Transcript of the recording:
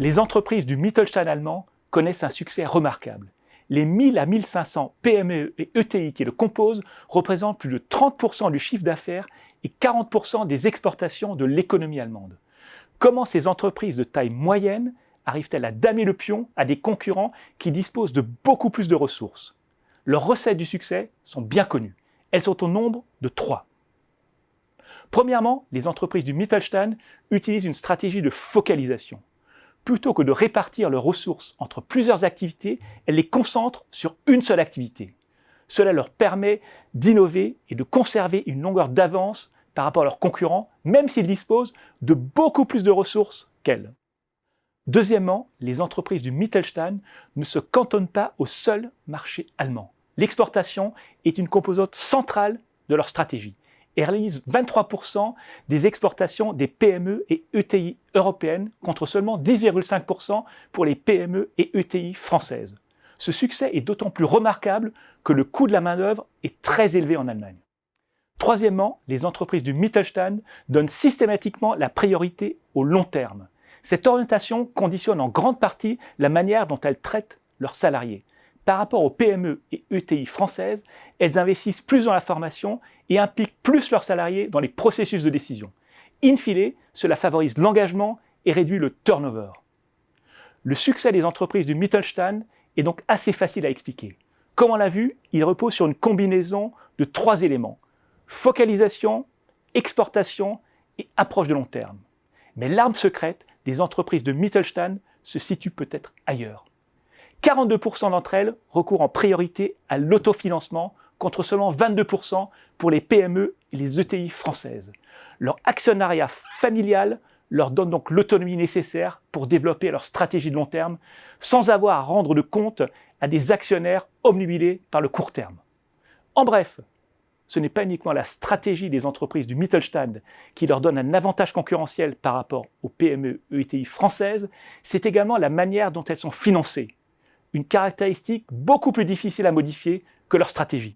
Les entreprises du Mittelstand allemand connaissent un succès remarquable. Les 1000 à 1500 PME et ETI qui le composent représentent plus de 30% du chiffre d'affaires et 40% des exportations de l'économie allemande. Comment ces entreprises de taille moyenne arrivent-elles à damer le pion à des concurrents qui disposent de beaucoup plus de ressources? Leurs recettes du succès sont bien connues. Elles sont au nombre de 3. Premièrement, les entreprises du Mittelstand utilisent une stratégie de focalisation. Plutôt que de répartir leurs ressources entre plusieurs activités, elles les concentrent sur une seule activité. Cela leur permet d'innover et de conserver une longueur d'avance par rapport à leurs concurrents, même s'ils disposent de beaucoup plus de ressources qu'elles. Deuxièmement, les entreprises du Mittelstand ne se cantonnent pas au seul marché allemand. L'exportation est une composante centrale de leur stratégie et réalise 23% des exportations des PME et ETI européennes contre seulement 10,5% pour les PME et ETI françaises. Ce succès est d'autant plus remarquable que le coût de la main-d'œuvre est très élevé en Allemagne. Troisièmement, les entreprises du Mittelstand donnent systématiquement la priorité au long terme. Cette orientation conditionne en grande partie la manière dont elles traitent leurs salariés. Par rapport aux PME et ETI françaises, elles investissent plus dans la formation et impliquent plus leurs salariés dans les processus de décision. In fine, cela favorise l'engagement et réduit le turnover. Le succès des entreprises du Mittelstand est donc assez facile à expliquer. Comme on l'a vu, il repose sur une combinaison de 3 éléments: focalisation, exportation et approche de long terme. Mais l'arme secrète des entreprises de Mittelstand se situe peut-être ailleurs. 42% d'entre elles recourent en priorité à l'autofinancement contre seulement 22% pour les PME et les ETI françaises. Leur actionnariat familial leur donne donc l'autonomie nécessaire pour développer leur stratégie de long terme sans avoir à rendre de compte à des actionnaires obnubilés par le court terme. En bref, ce n'est pas uniquement la stratégie des entreprises du Mittelstand qui leur donne un avantage concurrentiel par rapport aux PME et ETI françaises, c'est également la manière dont elles sont financées. Une caractéristique beaucoup plus difficile à modifier que leur stratégie.